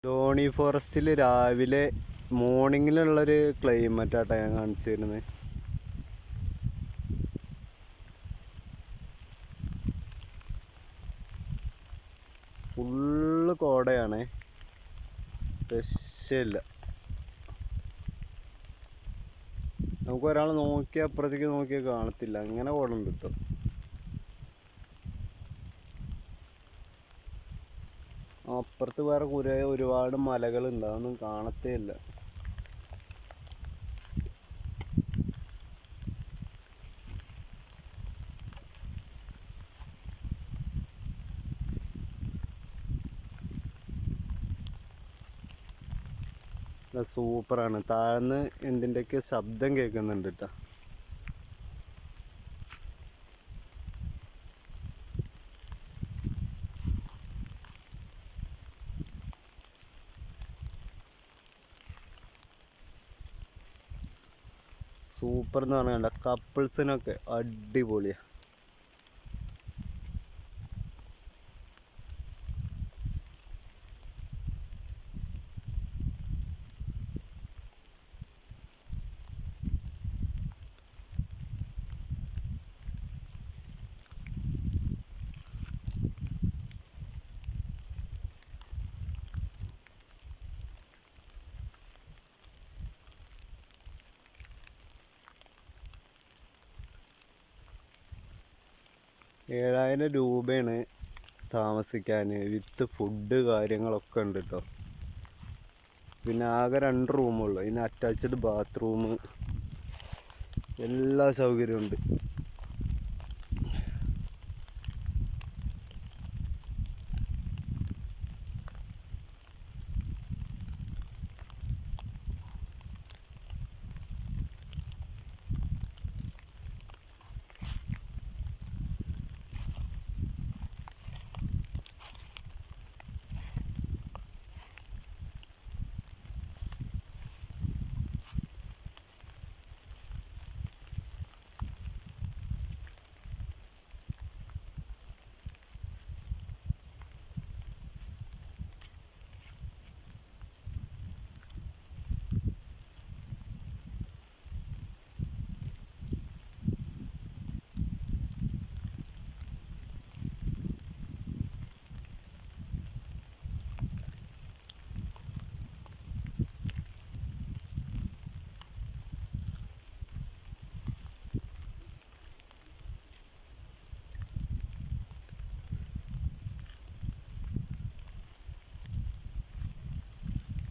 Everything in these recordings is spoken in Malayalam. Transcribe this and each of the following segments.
ധോണി ഫോറസ്റ്റിൽ രാവിലെ മോർണിംഗിലുള്ളൊരു ക്ലൈമറ്റാട്ടോ ഞാൻ കാണിച്ചു തരുന്നത്. ഫുള്ള് കോടയാണ്, രക്ഷയില്ല. നമുക്ക് ഒരാൾ നോക്കിയാൽ അപ്പുറത്തേക്ക് നോക്കിയാൽ കാണത്തില്ല, അങ്ങനെ കോട ഉണ്ട് കേട്ടോ. അപ്പുറത്ത് വേറെ ഒരുപാട് മലകളുണ്ട്, അതൊന്നും കാണത്തേ ഇല്ല. സൂപ്പറാണ്. താഴ്ന്ന് എന്തിൻ്റെയൊക്കെ ശബ്ദം കേൾക്കുന്നുണ്ട് കേട്ടോ. സൂപ്പർ എന്ന് പറഞ്ഞാൽ കപ്പിൾസിനൊക്കെ അടിപൊളിയാണ്. ₹7000 താമസിക്കാൻ, വിത്ത് ഫുഡ് കാര്യങ്ങളൊക്കെ ഉണ്ട് കേട്ടോ. പിന്നെ ആകെ 2 റൂമുള്ളൂ, അതിന് അറ്റാച്ച്ഡ് ബാത്റൂം, എല്ലാ സൗകര്യവും ഉണ്ട്.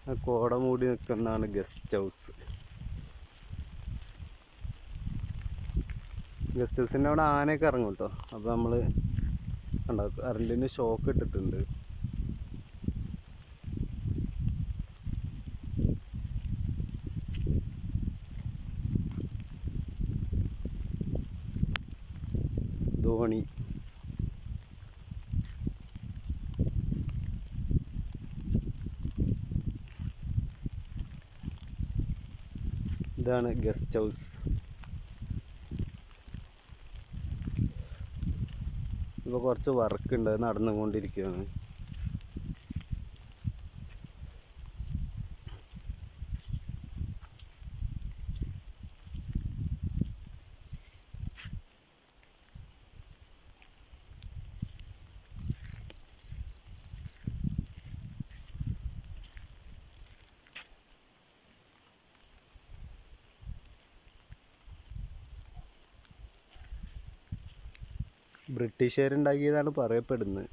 ആ കോട മൂടി നിൽക്കുന്നതാണ് ഗസ്റ്റ് ഹൗസ്. ഗസ്റ്റ് ഹൗസിൻ്റെ അവിടെ ആനയൊക്കെ ഇറങ്ങും കേട്ടോ. അപ്പോൾ നമ്മൾ കണ്ടോ, കറണ്ടിന് ഷോക്ക് ഇട്ടിട്ടുണ്ട്. ധോണി ഇതാണ് ഗസ്റ്റ് ഹൗസ്. ഇപ്പോൾ കുറച്ച് വർക്ക് ഉണ്ട്, നടന്നുകൊണ്ടിരിക്കുകയാണ്. ബ്രിട്ടീഷുകാരുണ്ടാക്കിയതാണ് പറയപ്പെടുന്നത്.